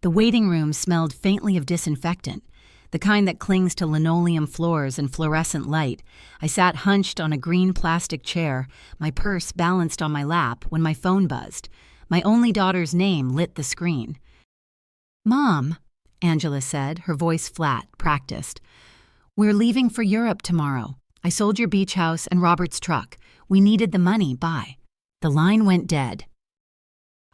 The waiting room smelled faintly of disinfectant, the kind that clings to linoleum floors and fluorescent light. I sat hunched on a green plastic chair, my purse balanced on my lap, when my phone buzzed. My only daughter's name lit the screen. "Mom," Angela said, her voice flat, practiced. "We're leaving for Europe tomorrow. I sold your beach house and Robert's truck. We needed the money, bye." The line went dead.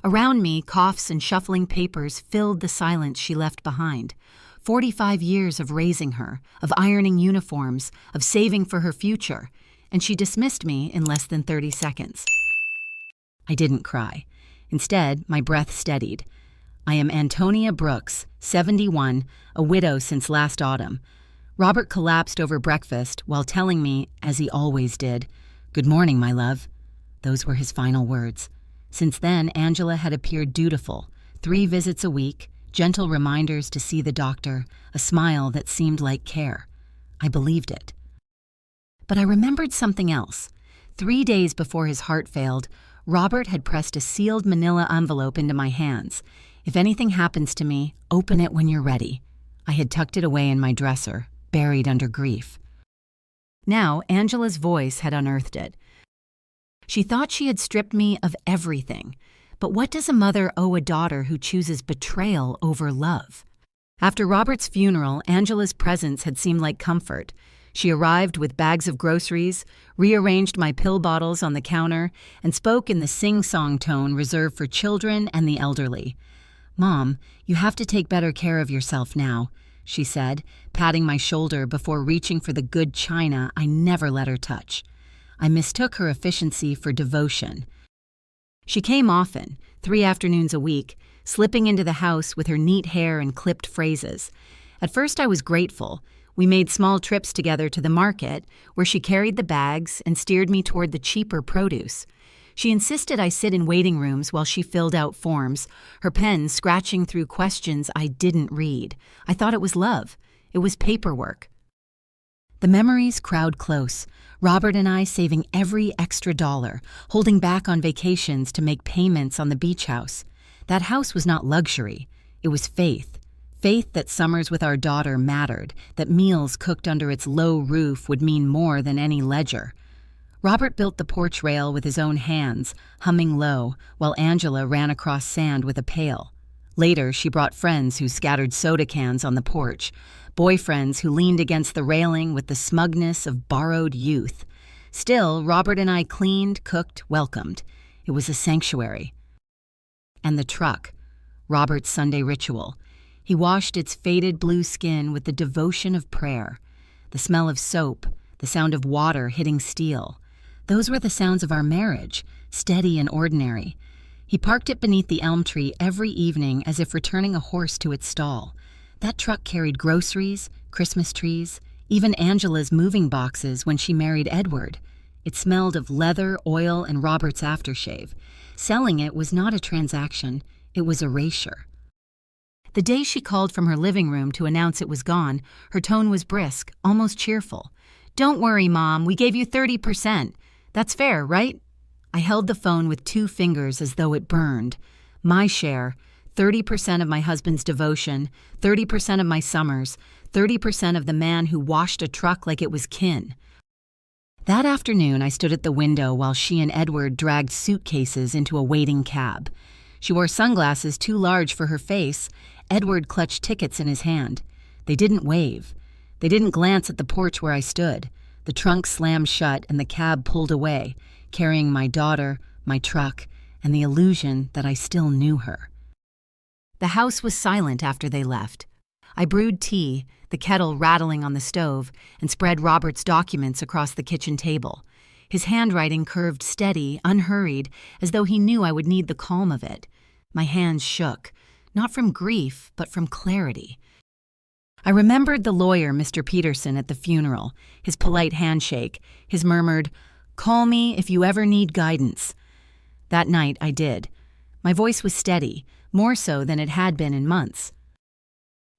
Around me, coughs and shuffling papers filled the silence she left behind. 45 years of raising her, of ironing uniforms, of saving for her future, and she dismissed me in less than 30 seconds. I didn't cry. Instead, my breath steadied. I am Antonia Brooks, 71, a widow since last autumn. Robert collapsed over breakfast while telling me, as he always did, "Good morning, my love." Those were his final words. Since then, Angela had appeared dutiful. 3 visits a week, gentle reminders to see the doctor, a smile that seemed like care. I believed it. But I remembered something else. 3 days before his heart failed, Robert had pressed a sealed manila envelope into my hands. "If anything happens to me, open it when you're ready." I had tucked it away in my dresser, buried under grief. Now, Angela's voice had unearthed it. She thought she had stripped me of everything. But what does a mother owe a daughter who chooses betrayal over love? After Robert's funeral, Angela's presence had seemed like comfort. She arrived with bags of groceries, rearranged my pill bottles on the counter, and spoke in the sing-song tone reserved for children and the elderly. "Mom, you have to take better care of yourself now," she said, patting my shoulder before reaching for the good china I never let her touch. I mistook her efficiency for devotion. She came often, 3 afternoons a week, slipping into the house with her neat hair and clipped phrases. At first I was grateful. We made small trips together to the market, where she carried the bags and steered me toward the cheaper produce. She insisted I sit in waiting rooms while she filled out forms, her pen scratching through questions I didn't read. I thought it was love. It was paperwork. The memories crowd close. Robert and I saving every extra dollar, holding back on vacations to make payments on the beach house. That house was not luxury. It was faith. Faith that summers with our daughter mattered, that meals cooked under its low roof would mean more than any ledger. Robert built the porch rail with his own hands, humming low, while Angela ran across sand with a pail. Later, she brought friends who scattered soda cans on the porch, boyfriends who leaned against the railing with the smugness of borrowed youth. Still, Robert and I cleaned, cooked, welcomed. It was a sanctuary. And the truck, Robert's Sunday ritual. He washed its faded blue skin with the devotion of prayer. The smell of soap, the sound of water hitting steel. Those were the sounds of our marriage, steady and ordinary. He parked it beneath the elm tree every evening as if returning a horse to its stall. That truck carried groceries, Christmas trees, even Angela's moving boxes when she married Edward. It smelled of leather, oil, and Robert's aftershave. Selling it was not a transaction, it was erasure. The day she called from her living room to announce it was gone, her tone was brisk, almost cheerful. "Don't worry, Mom, we gave you 30%. That's fair, right?" I held the phone with 2 fingers as though it burned. My share, 30% of my husband's devotion, 30% of my summers, 30% of the man who washed a truck like it was kin. That afternoon, I stood at the window while she and Edward dragged suitcases into a waiting cab. She wore sunglasses too large for her face. Edward clutched tickets in his hand. They didn't wave. They didn't glance at the porch where I stood. The trunk slammed shut and the cab pulled away, carrying my daughter, my truck, and the illusion that I still knew her. The house was silent after they left. I brewed tea, the kettle rattling on the stove, and spread Robert's documents across the kitchen table. His handwriting curved steady, unhurried, as though he knew I would need the calm of it. My hands shook, not from grief, but from clarity. I remembered the lawyer, Mr. Peterson, at the funeral, his polite handshake, his murmured, "Call me if you ever need guidance." That night I did. My voice was steady, more so than it had been in months.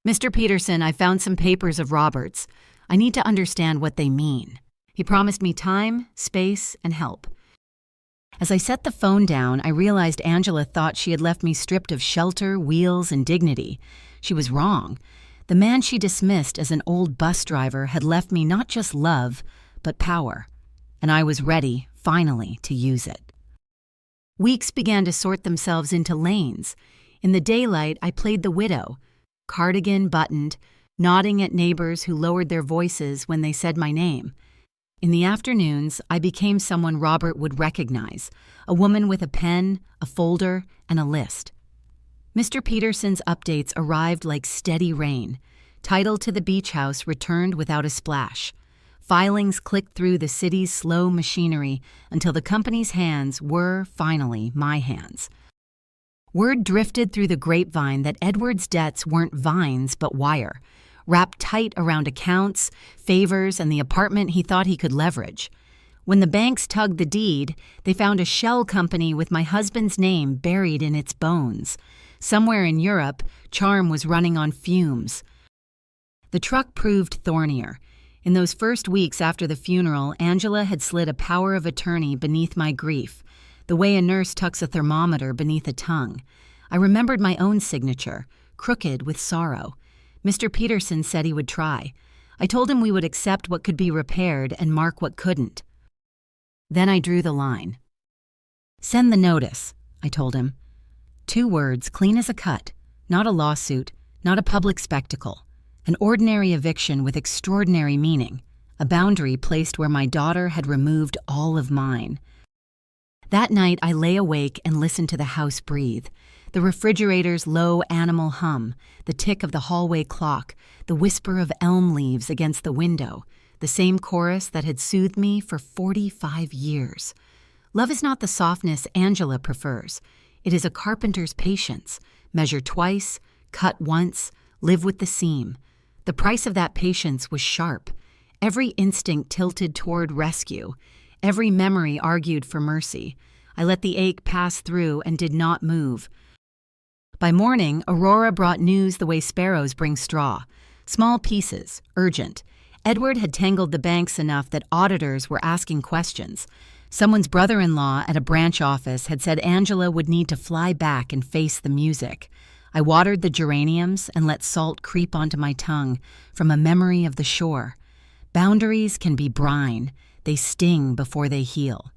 "Mr. Peterson, I found some papers of Robert's. I need to understand what they mean. He promised me time, space, and help." As I set the phone down, I realized Angela thought she had left me stripped of shelter, wheels, and dignity. She was wrong. The man she dismissed as an old bus driver had left me not just love, but power. And I was ready, finally, to use it. Weeks began to sort themselves into lanes. In the daylight, I played the widow, cardigan buttoned, nodding at neighbors who lowered their voices when they said my name. In the afternoons, I became someone Robert would recognize, a woman with a pen, a folder, and a list. Mr. Peterson's updates arrived like steady rain. Title to the beach house returned without a splash. Filings clicked through the city's slow machinery until the company's hands were, finally, my hands. Word drifted through the grapevine that Edward's debts weren't vines but wire, wrapped tight around accounts, favors, and the apartment he thought he could leverage. When the banks tugged the deed, they found a shell company with my husband's name buried in its bones. Somewhere in Europe, Charm was running on fumes. The truck proved thornier. In those first weeks after the funeral, Angela had slid a power of attorney beneath my grief, the way a nurse tucks a thermometer beneath a tongue. I remembered my own signature, crooked with sorrow. Mr. Peterson said he would try. I told him we would accept what could be repaired and mark what couldn't. Then I drew the line. Send the notice, I told him. 2 words, clean as a cut. Not a lawsuit, not a public spectacle. An ordinary eviction with extraordinary meaning. A boundary placed where my daughter had removed all of mine. That night I lay awake and listened to the house breathe. The refrigerator's low animal hum, the tick of the hallway clock, the whisper of elm leaves against the window, the same chorus that had soothed me for 45 years. Love is not the softness Angela prefers. It is a carpenter's patience. Measure twice, cut once, live with the seam. The price of that patience was sharp. Every instinct tilted toward rescue. Every memory argued for mercy. I let the ache pass through and did not move. By morning, Aurora brought news the way sparrows bring straw. Small pieces, urgent. Edward had tangled the banks enough that auditors were asking questions. Someone's brother-in-law at a branch office had said Angela would need to fly back and face the music. I watered the geraniums and let salt creep onto my tongue from a memory of the shore. Boundaries can be brine. They sting before they heal.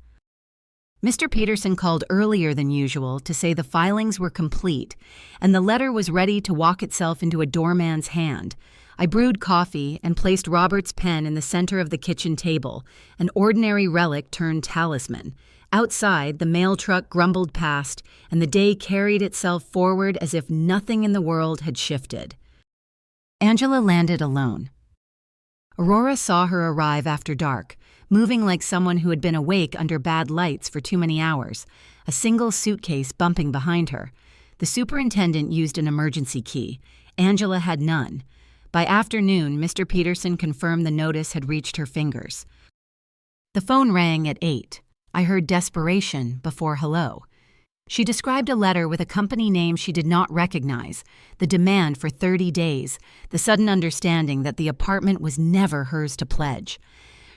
Mr. Peterson called earlier than usual to say the filings were complete, and the letter was ready to walk itself into a doorman's hand. I brewed coffee and placed Robert's pen in the center of the kitchen table, an ordinary relic turned talisman. Outside, the mail truck grumbled past, and the day carried itself forward as if nothing in the world had shifted. Angela landed alone. Aurora saw her arrive after dark, moving like someone who had been awake under bad lights for too many hours, a single suitcase bumping behind her. The superintendent used an emergency key. Angela had none. By afternoon, Mr. Peterson confirmed the notice had reached her fingers. The phone rang at 8. I heard desperation before hello. She described a letter with a company name she did not recognize, the demand for 30 days, the sudden understanding that the apartment was never hers to pledge.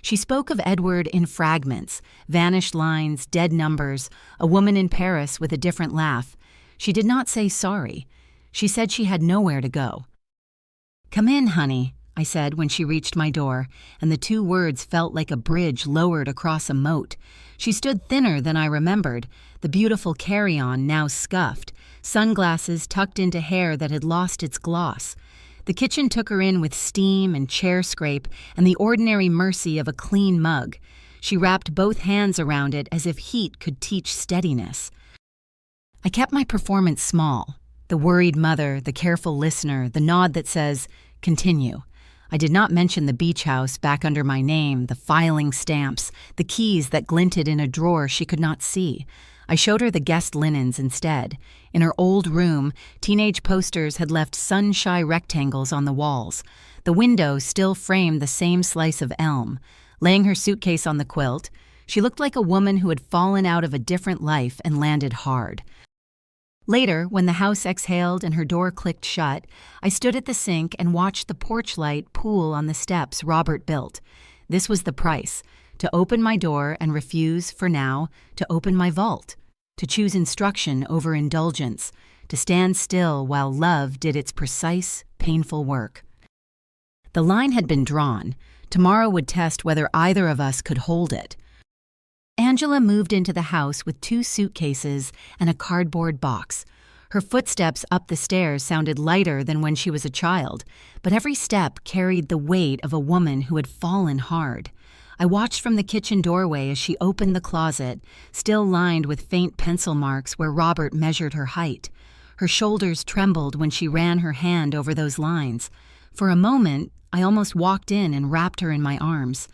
She spoke of Edward in fragments, vanished lines, dead numbers, a woman in Paris with a different laugh. She did not say sorry. She said she had nowhere to go. "Come in, honey," I said when she reached my door, and the 2 words felt like a bridge lowered across a moat. She stood thinner than I remembered, the beautiful carry-on now scuffed, sunglasses tucked into hair that had lost its gloss. The kitchen took her in with steam and chair scrape and the ordinary mercy of a clean mug. She wrapped both hands around it as if heat could teach steadiness. I kept my performance small. The worried mother, the careful listener, the nod that says, "Continue." I did not mention the beach house back under my name, the filing stamps, the keys that glinted in a drawer she could not see. I showed her the guest linens instead. In her old room, teenage posters had left sun-shy rectangles on the walls. The window still framed the same slice of elm. Laying her suitcase on the quilt, she looked like a woman who had fallen out of a different life and landed hard. Later, when the house exhaled and her door clicked shut, I stood at the sink and watched the porch light pool on the steps Robert built. This was the price, to open my door and refuse, for now, to open my vault, to choose instruction over indulgence, to stand still while love did its precise, painful work. The line had been drawn. Tomorrow would test whether either of us could hold it. Angela moved into the house with 2 suitcases and a cardboard box. Her footsteps up the stairs sounded lighter than when she was a child, but every step carried the weight of a woman who had fallen hard. I watched from the kitchen doorway as she opened the closet, still lined with faint pencil marks where Robert measured her height. Her shoulders trembled when she ran her hand over those lines. For a moment, I almost walked in and wrapped her in my arms.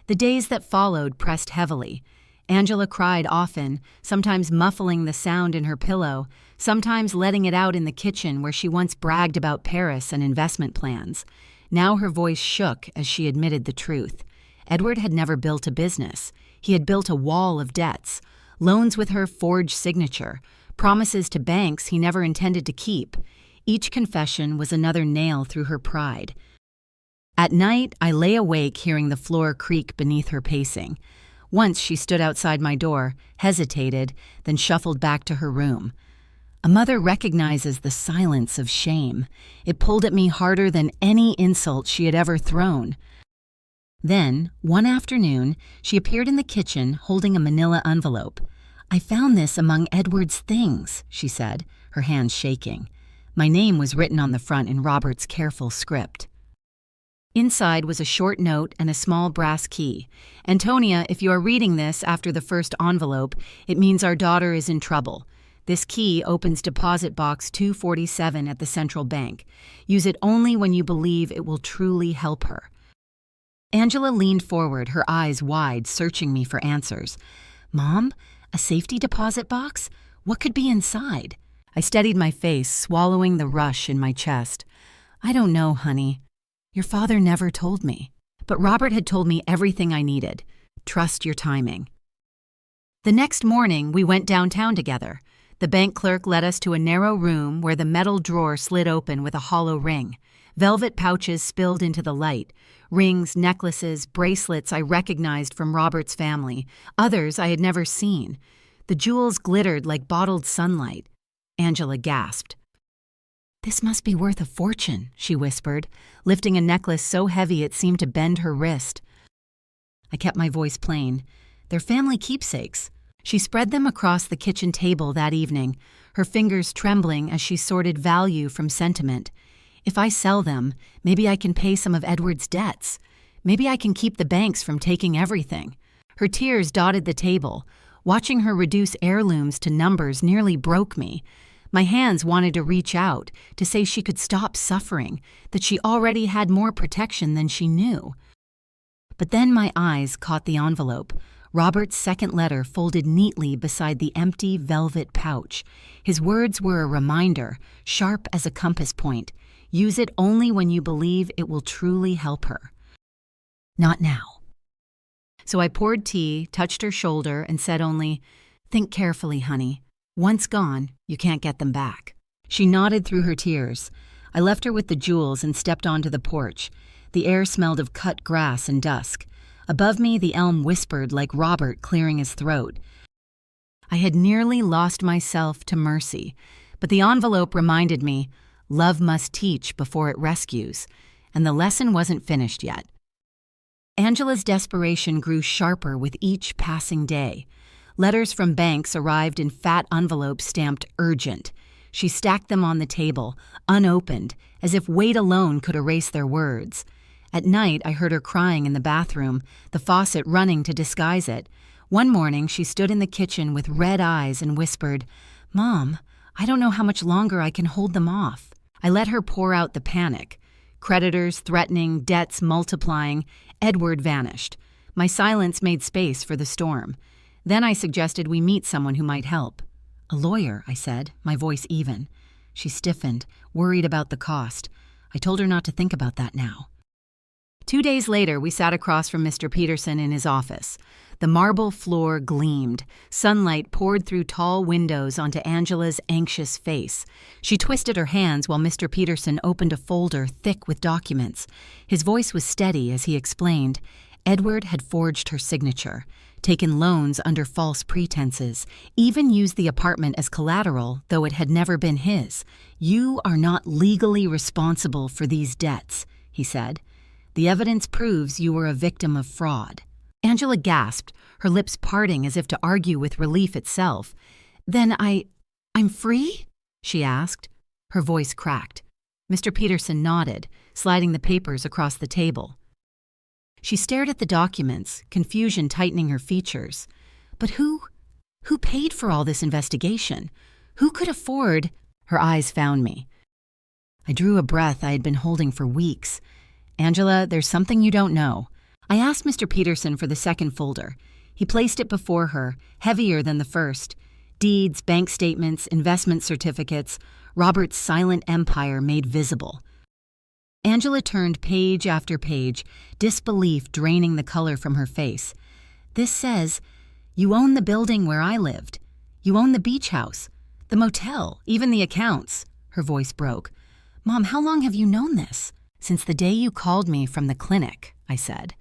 The days that followed pressed heavily. Angela cried often, sometimes muffling the sound in her pillow, sometimes letting it out in the kitchen where she once bragged about Paris and investment plans. Now her voice shook as she admitted the truth. Edward had never built a business. He had built a wall of debts, loans with her forged signature, promises to banks he never intended to keep. Each confession was another nail through her pride. At night, I lay awake hearing the floor creak beneath her pacing. Once she stood outside my door, hesitated, then shuffled back to her room. A mother recognizes the silence of shame. It pulled at me harder than any insult she had ever thrown. Then, one afternoon, she appeared in the kitchen holding a manila envelope. "I found this among Edward's things," she said, her hands shaking. My name was written on the front in Robert's careful script. Inside was a short note and a small brass key. "Antonia, if you are reading this after the first envelope, it means our daughter is in trouble. This key opens deposit box 247 at the central bank. Use it only when you believe it will truly help her." Angela leaned forward, her eyes wide, searching me for answers. "Mom, a safety deposit box? What could be inside?" I steadied my face, swallowing the rush in my chest. "I don't know, honey. Your father never told me. But Robert had told me everything I needed. Trust your timing." The next morning, we went downtown together. The bank clerk led us to a narrow room where the metal drawer slid open with a hollow ring. Velvet pouches spilled into the light. Rings, necklaces, bracelets I recognized from Robert's family. Others I had never seen. The jewels glittered like bottled sunlight. Angela gasped. "This must be worth a fortune," she whispered, lifting a necklace so heavy it seemed to bend her wrist. I kept my voice plain. "They're family keepsakes." She spread them across the kitchen table that evening, her fingers trembling as she sorted value from sentiment. "If I sell them, maybe I can pay some of Edward's debts. Maybe I can keep the banks from taking everything." Her tears dotted the table. Watching her reduce heirlooms to numbers nearly broke me. My hands wanted to reach out, to say she could stop suffering, that she already had more protection than she knew. But then my eyes caught the envelope, Robert's second letter folded neatly beside the empty velvet pouch. His words were a reminder, sharp as a compass point. Use it only when you believe it will truly help her. Not now. So I poured tea, touched her shoulder, and said only, "Think carefully, honey. Once gone, you can't get them back." She nodded through her tears. I left her with the jewels and stepped onto the porch. The air smelled of cut grass and dusk. Above me, the elm whispered like Robert clearing his throat. I had nearly lost myself to mercy, but the envelope reminded me, love must teach before it rescues, and the lesson wasn't finished yet. Angela's desperation grew sharper with each passing day. Letters from banks arrived in fat envelopes stamped urgent. She stacked them on the table, unopened, as if weight alone could erase their words. At night, I heard her crying in the bathroom, the faucet running to disguise it. One morning, she stood in the kitchen with red eyes and whispered, "Mom, I don't know how much longer I can hold them off." I let her pour out the panic. Creditors threatening, debts multiplying. Edward vanished. My silence made space for the storm. Then I suggested we meet someone who might help. "A lawyer," I said, my voice even. She stiffened, worried about the cost. I told her not to think about that now. 2 days later, we sat across from Mr. Peterson in his office. The marble floor gleamed. Sunlight poured through tall windows onto Angela's anxious face. She twisted her hands while Mr. Peterson opened a folder thick with documents. His voice was steady as he explained, Edward had forged her signature, taken loans under false pretenses, even used the apartment as collateral, though it had never been his. "You are not legally responsible for these debts," he said. "The evidence proves you were a victim of fraud." Angela gasped, her lips parting as if to argue with relief itself. "Then I'm free?" she asked. Her voice cracked. Mr. Peterson nodded, sliding the papers across the table. She stared at the documents, confusion tightening her features. But who paid for all this investigation? Who could afford? Her eyes found me. I drew a breath I had been holding for weeks. "Angela, there's something you don't know." I asked Mr. Peterson for the second folder. He placed it before her, heavier than the first. Deeds, bank statements, investment certificates, Robert's silent empire made visible. Angela turned page after page, disbelief draining the color from her face. "This says, you own the building where I lived. You own the beach house, the motel, even the accounts." Her voice broke. "Mom, how long have you known this?" "Since the day you called me from the clinic," I said.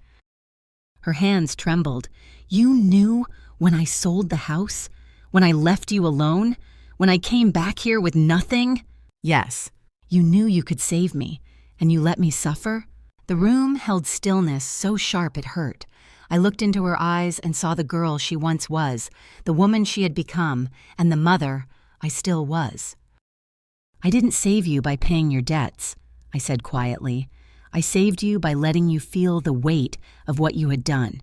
Her hands trembled. "You knew when I sold the house? When I left you alone? When I came back here with nothing?" "Yes." "You knew you could save me, and you let me suffer?" The room held stillness so sharp it hurt. I looked into her eyes and saw the girl she once was, the woman she had become, and the mother I still was. "I didn't save you by paying your debts," I said quietly. "I saved you by letting you feel the weight of what you had done.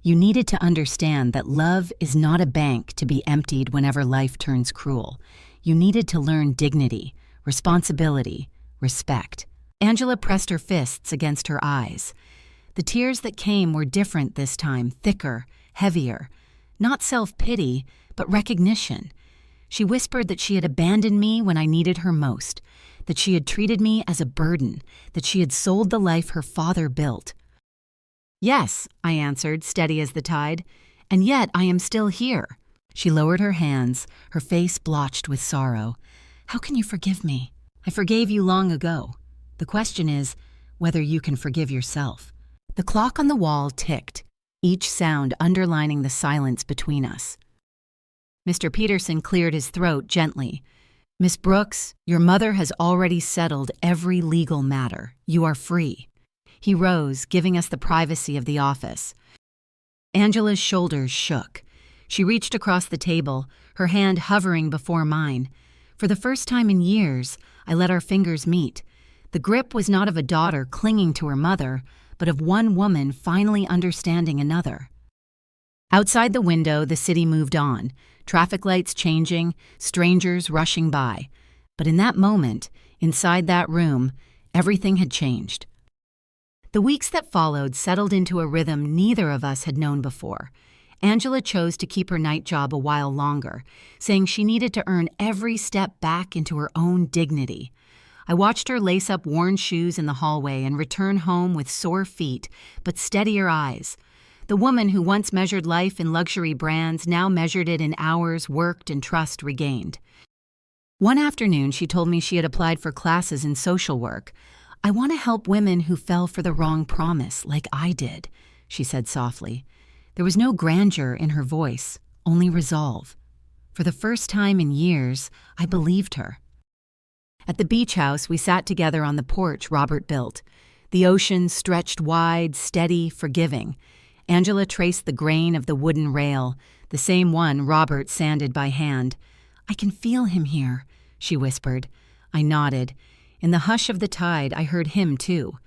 You needed to understand that love is not a bank to be emptied whenever life turns cruel. You needed to learn dignity, responsibility, respect." Angela pressed her fists against her eyes. The tears that came were different this time, thicker, heavier. Not self-pity, but recognition. She whispered that she had abandoned me when I needed her most, that she had treated me as a burden, that she had sold the life her father built. "Yes," I answered, steady as the tide, "and yet I am still here." She lowered her hands, her face blotched with sorrow. "How can you forgive me? I forgave you long ago. The question is whether you can forgive yourself." The clock on the wall ticked, each sound underlining the silence between us. Mr. Peterson cleared his throat gently. "Miss Brooks, your mother has already settled every legal matter. You are free." He rose, giving us the privacy of the office. Angela's shoulders shook. She reached across the table, her hand hovering before mine. For the first time in years, I let our fingers meet. The grip was not of a daughter clinging to her mother, but of one woman finally understanding another. Outside the window, the city moved on, traffic lights changing, strangers rushing by. But in that moment, inside that room, everything had changed. The weeks that followed settled into a rhythm neither of us had known before. Angela chose to keep her night job a while longer, saying she needed to earn every step back into her own dignity. I watched her lace up worn shoes in the hallway and return home with sore feet, but steadier eyes. The woman who once measured life in luxury brands now measured it in hours worked and trust regained. One afternoon, she told me she had applied for classes in social work. "I want to help women who fell for the wrong promise, like I did," she said softly. There was no grandeur in her voice, only resolve. For the first time in years, I believed her. At the beach house, we sat together on the porch Robert built. The ocean stretched wide, steady, forgiving. Angela traced the grain of the wooden rail, the same one Robert sanded by hand. "I can feel him here," she whispered. I nodded. In the hush of the tide, I heard him too.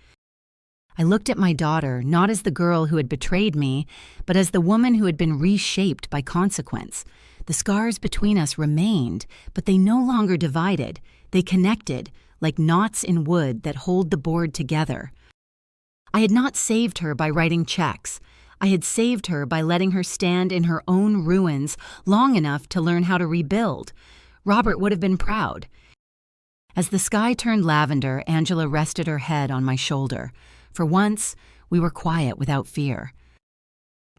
I looked at my daughter, not as the girl who had betrayed me, but as the woman who had been reshaped by consequence. The scars between us remained, but they no longer divided. They connected, like knots in wood that hold the board together. I had not saved her by writing checks. I had saved her by letting her stand in her own ruins long enough to learn how to rebuild. Robert would have been proud. As the sky turned lavender, Angela rested her head on my shoulder. For once, we were quiet without fear.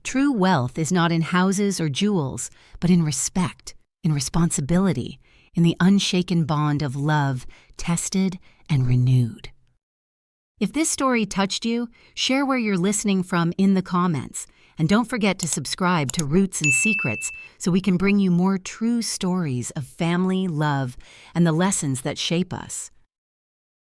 True wealth is not in houses or jewels, but in respect, in responsibility, in the unshaken bond of love, tested and renewed. If this story touched you, share where you're listening from in the comments. And don't forget to subscribe to Roots and Secrets so we can bring you more true stories of family, love, and the lessons that shape us.